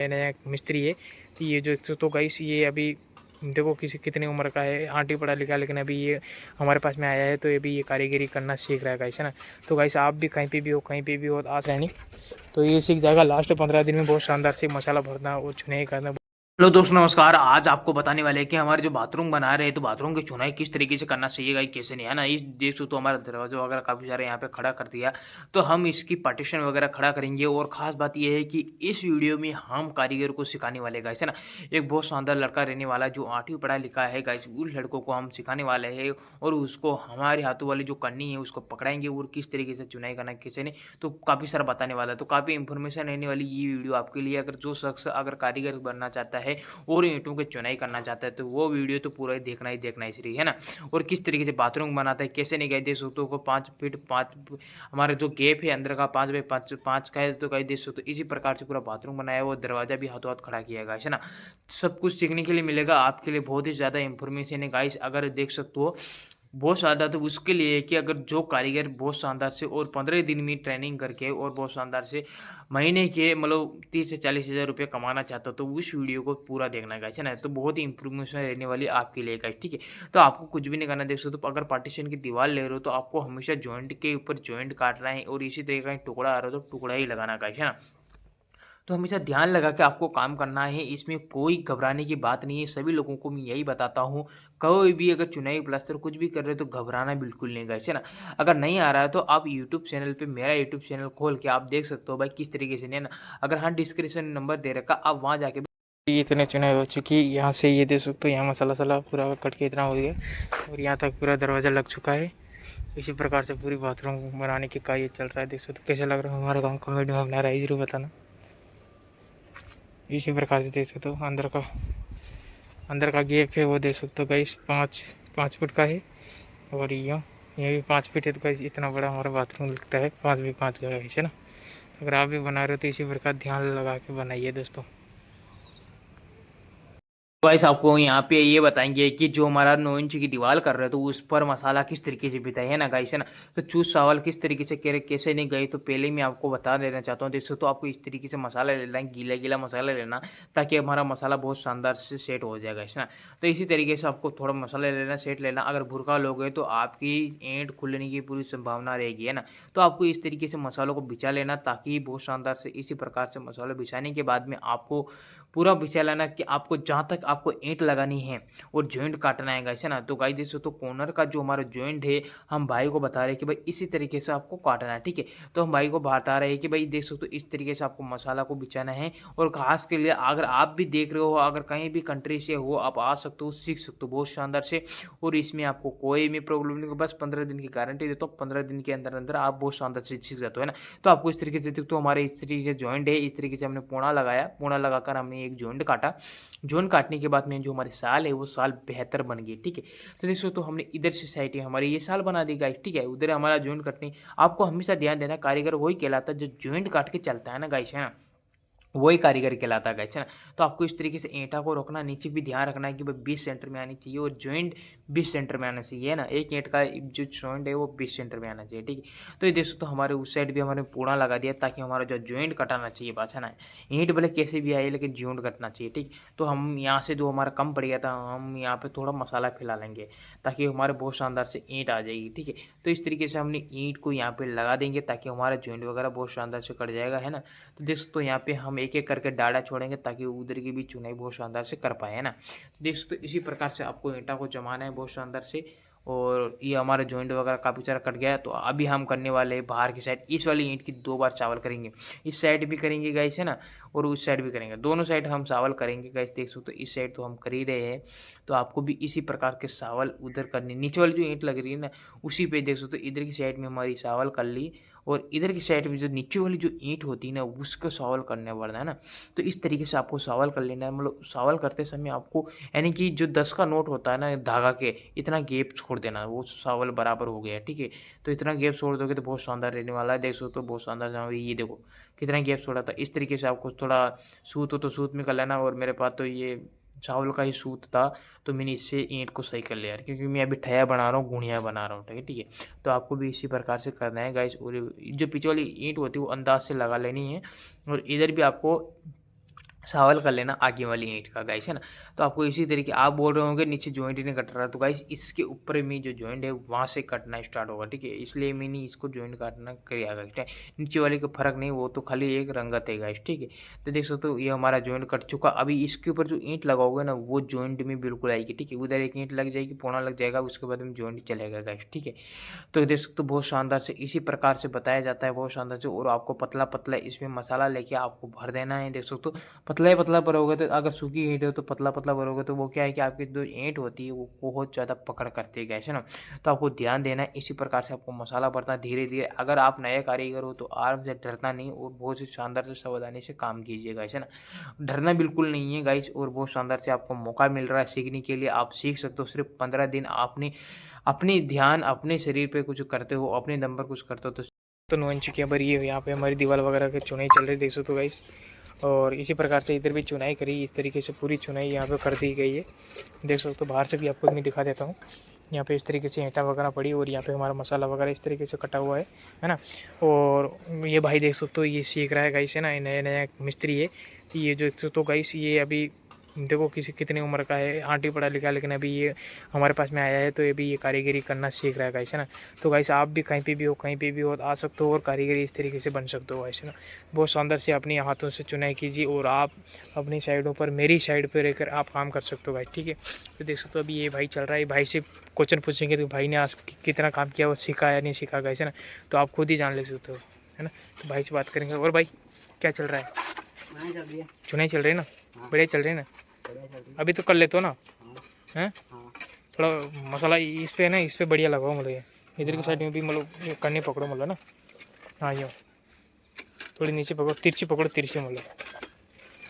नया मिस्त्री है। तो ये जो तो गाइस ये अभी देखो किसी कितनी उम्र का है, आंटी पढ़ा लिखा, लेकिन अभी ये हमारे पास में आया है, तो ये भी ये कारीगरी करना सीख रहा है गाइस, है ना। तो गाइस आप भी कहीं पे भी हो, कहीं पे भी हो, आस रहनी तो ये सीख जाएगा। लास्ट 15 दिन में बहुत शानदार से मसाला भरना और चुनाई करना। हेलो दोस्त, नमस्कार। आज आपको बताने वाले हैं कि हमारे जो बाथरूम बना रहे हैं तो बाथरूम की चुनाई किस तरीके से करना चाहिए गाइस, कैसे नहीं, है ना। इस देख सकते हो हमारा दरवाजा वगैरह काफ़ी सारे यहाँ पे खड़ा कर दिया, तो हम इसकी पार्टीशन वगैरह खड़ा करेंगे। और ख़ास बात यह है कि इस वीडियो में हम कारीगर को सिखाने वाले गाइस, है ना। एक बहुत शानदार लड़का रहने वाला जो 8वीं पढ़ा लिखा है गाइस, उस लड़कों को हम सिखाने वाले हैं। और उसको हमारे हाथों वाली जो कन्नी है उसको पकड़ाएंगे और किस तरीके से चुनाई करना कैसे नहीं, तो काफ़ी सारा बताने वाला है। तो काफ़ी इंफॉर्मेशन रहने वाली ये वीडियो आपके लिए। अगर जो शख्स अगर कारीगर बनना चाहता है और ईंटों की चुनाई करना चाहता है तो वो वीडियो तो पूरा ही देखना ही सही, है ना। और किस तरीके से बाथरूम बनाता है, कैसे नहीं गए देख सकते हो, 5 फीट 5 हमारा जो गेप है अंदर का 5 बाई 5 का है, तो कहीं देख सकते हो इसी प्रकार से पूरा बाथरूम बनाया हुआ, दरवाजा भी हाथों हाथ खड़ा किया गया है ना। सब कुछ सीखने के लिए मिलेगा आपके लिए, बहुत ही ज़्यादा इंफॉर्मेशन है गाइस। अगर देख सकते हो बहुत ज़्यादा, तो उसके लिए कि अगर जो कारीगर बहुत शानदार से और 15 दिन में ट्रेनिंग करके और बहुत शानदार से महीने के मतलब 30 से 40 हज़ार रुपये कमाना चाहता हो तो उस वीडियो को पूरा देखना गाइस, है ना। तो बहुत ही इंप्रूवमेंट रहने वाली आपके लिए गाइस, ठीक है। तो आपको कुछ भी नहीं करना, देख सकते हो। तो अगर पार्टीशन की दीवार ले रहे हो तो आपको हमेशा जॉइंट के ऊपर जॉइंट काटना है, और इसी तरीके का टुकड़ा आ रहा हो तो टुकड़ा ही लगाना गाइस, है ना। तो हमेशा ध्यान लगा के आपको काम करना है, इसमें कोई घबराने की बात नहीं है। सभी लोगों को मैं यही बताता हूँ, कोई भी अगर चुनाई प्लास्टर कुछ भी कर रहे हो तो घबराना बिल्कुल नहीं गाइस, है ना। अगर नहीं आ रहा है तो आप यूट्यूब चैनल पे मेरा यूट्यूब चैनल खोल के आप देख सकते हो भाई किस तरीके से, नहीं है ना। अगर हाँ डिस्क्रिप्शन नंबर दे रखा, आप वहाँ जाके ये इतने चुनाई हो चुकी, यहाँ से ये देख सकते हो, यहाँ मसाला सला पूरा कट के इतना हो गया और यहाँ तक पूरा दरवाज़ा लग चुका है। इसी प्रकार से पूरी बाथरूम बनाने की कार्य चल रहा है। देख सकते हो कैसा लग रहा है हमारा गाँव, कॉमेडी में बना रहा है, जरूर बताना। इसी प्रकार से देख सकते हो अंदर का गेप है वो देख सकते हो गाइस, 5 5 फुट का है। और ये भी 5 फीट है, तो गाइस इतना बड़ा हमारा बाथरूम लगता है, 5 बाई 5 का गाइस, है ना। अगर आप भी बना रहे हो तो इसी प्रकार ध्यान लगा के बनाइए दोस्तों। गाइस आपको यहाँ पे ये बताएंगे कि जो हमारा 9 इंच की दीवार कर रहे हैं तो उस पर मसाला किस तरीके से बिताए, है ना गाइस, है ना। तो चूज चावल किस तरीके से कैसे नहीं गए, तो पहले ही मैं आपको बता देना चाहता हूँ। देखो तो आपको इस तरीके से मसाला लेना है, गीला गीला मसाला लेना, ताकि हमारा मसाला बहुत शानदार से सेट हो जाएगा, है ना। तो इसी तरीके से आपको थोड़ा मसाला लेना, सेट लेना। अगर भुरका लोगे तो आपकी ईंट खुलने की पूरी संभावना रहेगी, है ना। तो आपको इस तरीके से मसालों को बिछा लेना, ताकि बहुत शानदार से इसी प्रकार से मसाला बिछाने के बाद में आपको पूरा बिछा लेना कि आपको जहाँ तक आपको ईंट लगानी है और जॉइंट काटना है गाइस, है ना। तो गाइस देखो तो कॉर्नर का जो हमारा जॉइंट है, हम भाई को बता रहे हैं कि भाई इसी तरीके से आपको काटना है, ठीक है। तो हम भाई को बता रहे हैं कि भाई देख सकते हो इस तरीके से आपको मसाला को बिछाना है। और खास के लिए अगर आप भी देख रहे हो, अगर कहीं भी कंट्री से हो, आप आ सकते हो, सीख सकते हो बहुत शानदार से। और इसमें आपको कोई भी प्रॉब्लम नहीं, बस 15 दिन की गारंटी देता हूँ। 15 दिन के अंदर अंदर आप बहुत शानदार से सीख जाते हो, है ना। तो आपको इस तरीके से देखते हो, हमारे इस तरीके से जॉइंट है, इस तरीके से हमने पूना लगाया, पूना लगाकर हमने एक जॉइंट काटा। जॉइंट काटने के बाद में जो हमारी साल है वो साल बेहतर बन गई, ठीक है। तो देखो तो हमने इधर से साइड है हमारी ये साल बना दी गाइस, ठीक है। उधर हमारा जॉइंट कटनी, आपको हमेशा ध्यान देना, कारीगर वही कहलाता है जो जॉइंट काट के चलता है ना गाइस, है ना। वही कारीगर कहलाता है गाइस, है ना। तो आपको इस तरीके से ईंटा को रखना, नीचे भी ध्यान रखना है कि भाई 20 सेंटर में आनी चाहिए और जॉइंट 20 सेंटर में आना चाहिए, है ना। एक ईंट का जो जॉइंट है वो 20 सेंटर में आना चाहिए, ठीक है। तो ये देखो तो हमारे उस साइड भी हमारे पूरा लगा दिया, ताकि हमारा जो जॉइंट कटाना चाहिए बस, है ना। ईंट भले कैसे भी आए लेकिन जॉइंट कटना चाहिए, ठीक। तो हम यहाँ से जो हमारा कम पड़ गया था, हम यहाँ पे थोड़ा मसाला फैला लेंगे, ताकि हमारे बहुत शानदार से ईंट आ जाएगी, ठीक है। तो इस तरीके से हमने ईंट को यहाँ पे लगा देंगे, ताकि हमारा जॉइंट वगैरह बहुत शानदार से कट जाएगा, है ना। तो दोस्तों यहाँ पे हम एक एक करके डाढ़ा छोड़ेंगे, ताकि उधर की भी चुनाई बहुत शानदार से कर पाए, है ना। तो दोस्तों इसी प्रकार से आपको ईंटा को जमाना है बहुत शानदार से। और ये हमारा जॉइंट वगैरह काफ़ी सारा कट गया है, तो अभी हम करने वाले हैं बाहर की साइड, इस वाली ईंट की 2 बार चावल करेंगे। इस साइड भी करेंगे गाइस, है ना, और उस साइड भी करेंगे, दोनों साइड हम चावल करेंगे गाइस। देख सकते तो इस साइड तो हम कर ही रहे हैं, तो आपको भी इसी प्रकार के चावल उधर करनी, नीचे वाली जो ईंट लग रही है ना उसी पे देख सकते इधर की साइड में हमारी चावल कर ली, और इधर की साइड में जो नीचे वाली जो ईंट होती है ना उसको सवाल करने वाला है ना। तो इस तरीके से आपको सवाल कर लेना है, मतलब सवाल करते समय आपको, यानी कि जो 10 का नोट होता है ना धागा के, इतना गैप छोड़ देना, वो सवाल बराबर हो गया, ठीक है। तो इतना गैप छोड़ दोगे तो बहुत शानदार रहने वाला है। देख सो तो बहुत शानदार जहाँ ये देखो कितना गैप छोड़ा था। इस तरीके से आपको थोड़ा सूत हो तो सूत में कर लेना, और मेरे पास तो ये चावल का ही सूत था, तो मैंने इससे ईंट को सही कर लिया यार, क्योंकि मैं अभी ठया बना रहा हूँ, गुणिया बना रहा हूँ, ठीक है, ठीक है। तो आपको भी इसी प्रकार से करना है गाइस। और जो पीछे वाली ईंट होती है वो अंदाज से लगा लेनी है, और इधर भी आपको सावल कर लेना आगे वाली ईंट का गाइस, है ना। तो आपको इसी तरीके आप बोल रहे होंगे नीचे जॉइंट ही नहीं कट रहा, तो गाइस इसके ऊपर में जो जॉइंट है वहाँ से कटना स्टार्ट होगा, ठीक है। इसलिए मैंने इसको जॉइंट काटना किया गाइस, ठीक है। नीचे वाले का फर्क नहीं, वो तो खाली एक रंगत है गाइस, ठीक है। तो देख सकते हो ये हमारा जॉइंट कट चुका। अभी इसके ऊपर जो ईंट लगाओगे ना वो जॉइंट में बिल्कुल आएगी, ठीक है। उधर एक ईंट लग जाएगी, पौना लग जाएगा, उसके बाद में जॉइंट चलेगा गाइस, ठीक है। तो देख सकते हो बहुत शानदार से इसी प्रकार से बताया जाता है, बहुत शानदार से। और आपको पतला पतला इसमें मसाला लेके आपको भर देना है। देख सकते हो पतला ही पतला भरोगे, तो अगर सूखी ईंट हो तो पतला पतला भरोगे तो वो क्या है कि आपकी जो ईंट होती है वो बहुत ज़्यादा पकड़ करती है गैस, है ना। तो आपको ध्यान देना है, इसी प्रकार से आपको मसाला भरना धीरे धीरे। अगर आप नए कारीगर हो तो आराम से डरना नहीं और बहुत ही शानदार से सावधानी से काम कीजिए गाइस, है ना। डरना बिल्कुल नहीं है गाइस। और बहुत शानदार से आपको मौका मिल रहा है सीखने के लिए, आप सीख सकते हो। सिर्फ 15 दिन आपने अपनी ध्यान अपने शरीर पे कुछ करते हो, अपने दम पर कुछ करते हो तो 9 इंच के ऊपर ये यहाँ पे हमारी दीवार वगैरह की चुनाई चल रही, देख सकते हो गाइस। और इसी प्रकार से इधर भी चुनाई करी, इस तरीके से पूरी चुनाई यहाँ पे कर दी गई है, देख सकते हो। बाहर से भी आपको मैं दिखा देता हूँ। यहाँ पे इस तरीके से ईंटा वगैरह पड़ी और यहाँ पे हमारा मसाला वगैरह इस तरीके से कटा हुआ है ना। और ये भाई देख सकते हो ये सीख रहा है गाइस, है ना, नया नया मिस्त्री है ये जो। तो गाइस ये अभी देखो किसी कितनी उम्र का है, आंटी पढ़ा लिखा, लेकिन अभी ये हमारे पास में आया है तो अभी ये कारीगरी करना सीख रहा है गाइस, है ना। तो गाइस आप भी कहीं पे भी हो आ सकते हो और कारीगरी इस तरीके से बन सकते हो गाइस, है ना। बहुत शानदार से अपनी हाथों से चुनाई कीजिए और आप अपनी साइडों पर, मेरी साइड पर रहकर आप काम कर सकते हो गाइस, ठीक है। तो देख सकते हो अभी ये भाई चल रहा है, भाई से क्वेश्चन पूछेंगे तो भाई ने आज कितना काम किया, वो सीखा या नहीं सीखा गाइस, है ना। तो आप खुद ही जान ले सकते हो, है ना। तो भाई से बात करेंगे। और भाई क्या चल रहा है? चुनाई चल रही है ना, बढ़िया चल रही है ना। अभी तो कर लेते हो ना, हैं? थोड़ा मसाला इस पे है ना, इस पे बढ़िया लगाओ मतलब, इधर की साइड में भी मतलब करने पकड़ो मतलब ना। हाँ यो थोड़ी नीचे पकड़ो, तिरछी पकड़ो, तिरछी मतलब।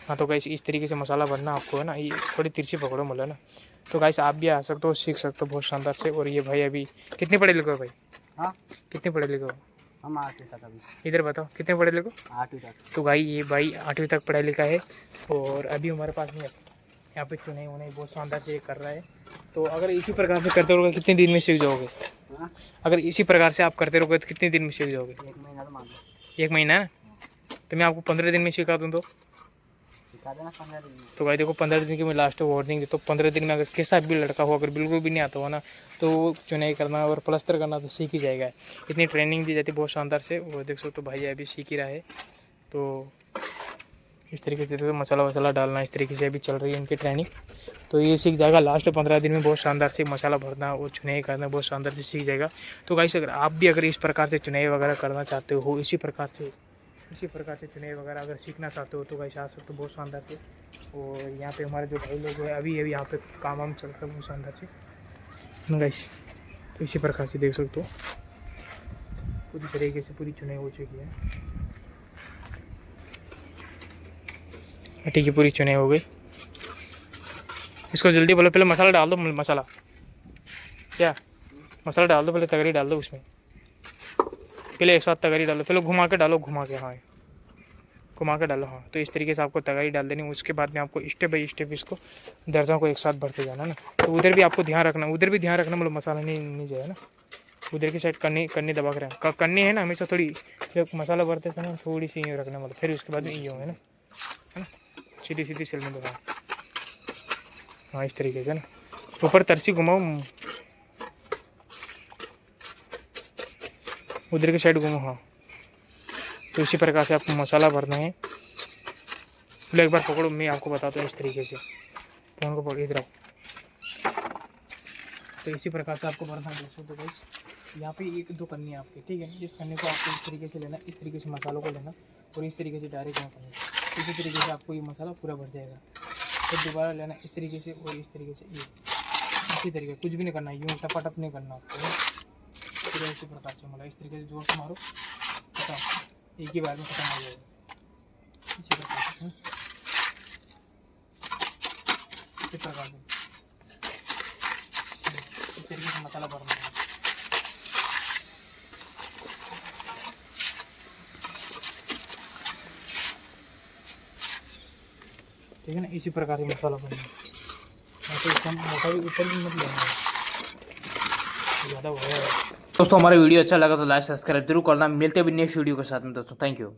हाँ तो गाइस इस तरीके से मसाला भरना आपको, है ना। ये थोड़ी तिरछी पकड़ो मतलब ना। तो गाइस आप भी आ सकते हो, सीख सकते हो बहुत शानदार से। और ये भाई अभी कितने पढ़े लिखे हो भाई? हाँ कितने पढ़े लिखे हो? हम 8वीं तक अभी। इधर बताओ कितने पढ़े लिखे हो? 8वीं तक। तो भाई ये भाई 8वीं तक पढ़ा लिखा है और अभी हमारे पास में यहाँ पे चुनाई उनाई बहुत शानदार से कर रहा है। तो अगर इसी प्रकार से करते रहोगे कितने दिन में सीख जाओगे? अगर इसी प्रकार से आप करते रहोगे तो कितने दिन में सीख जाओगे? 1 महीना तो मान लो। 1 महीना है? तो मैं आपको 15 दिन में सिखा दूँ तो सिखा देना 15 दिन में। तो भाई देखो 15 दिन की मैं लास्ट वार्निंग देता हूँ। 15 दिन में अगर कैसा भी लड़का हो, अगर बिल्कुल भी नहीं आता हो ना, तो चुनाई करना और प्लास्टर करना तो सीख ही जाएगा। इतनी ट्रेनिंग दी जाती है बहुत शानदार से। वो देख सकते हो भाई अभी सीख ही रहा है। तो इस तरीके से तो मसाला वसाला डालना इस तरीके से अभी चल रही है इनकी ट्रेनिंग। तो ये सीख जाएगा लास्ट 15 दिन में, बहुत शानदार से मसाला भरना और चुनाई करना बहुत शानदार से सीख जाएगा। तो गाइस अगर आप भी अगर इस प्रकार से चुनाई वगैरह करना चाहते हो, इसी प्रकार से चुनाई वगैरह अगर सीखना चाहते हो तो गाइस आ सकते हो बहुत शानदार से। और यहाँ पे हमारे जो भाई लोग हैं अभी यहाँ पे काम वाम चल रहा है बहुत शानदार से गाइस। तो इसी प्रकार से देख सकते हो पूरी तरीके से पूरी चुनाई हो चुकी है, ठीक है, पूरी चुनाई हो गई। इसको जल्दी बोलो, पहले मसाला डाल दो, मसाला क्या मसाला डाल दो, पहले तगड़ी डाल दो उसमें, पहले एक साथ तगड़ी डालो, पहले घुमा के डालो, घुमा के, हाँ घुमा के डालो, हाँ। तो इस तरीके से आपको तगड़ी डाल देनी, उसके बाद में आपको स्टेप बाई स्टेप इसको दर्जों को एक साथ भरते जाना ना। तो उधर भी आपको ध्यान रखना, मतलब मसाला नहीं जाए ना। उधर की साइड करनी दबा कर करनी है ना हमेशा, थोड़ी जब मसाला भरते समय थोड़ी सी यूँ रखना, मतलब फिर उसके बाद में ये होंगे ना, है ना, सीधी चलने दो, हाँ इस तरीके से ना। ऊपर तरसी घुमाओ, उधर की साइड घुमाओ, हाँ। तो इसी प्रकार से आपको मसाला भरना है। एक बार पकड़ो, मैं आपको बताता हूँ इस तरीके से, फोन को पकड़ इधर आओ। तो इसी प्रकार से आपको भरना है दोस्तों। तो गाइस यहाँ पे 1-2 करनी है आपकी, ठीक है। इस करने को आपको इस तरीके से लेना, इस तरीके से मसालों को लेना और इस तरीके से डायरेक्ट यहाँ करना। इसी तरीके से आपको ये मसाला पूरा भर जाएगा। फिर दोबारा लेना इस तरीके से और इस तरीके से, ये इसी तरीके, कुछ भी नहीं करना, यूँ टपाटप नहीं करना आपको। फिर इसी प्रकार से मतलब इस तरीके से जोर से मारो, खत्म, एक ही बार में खत्म हो जाएगा। इसी प्रकार से इस तरीके से मसाला भरना है। ठीक है ना, इसी प्रकार से मसाला भरना है। ऐसे एकदम मोटा भी ऊपर भी मत लेना है, ज़्यादा हो गया। दोस्तों हमारा वीडियो अच्छा लगा तो लाइक सब्सक्राइब जरूर करना। मिलते हैं भी नेक्स्ट वीडियो के साथ में दोस्तों, थैंक यू।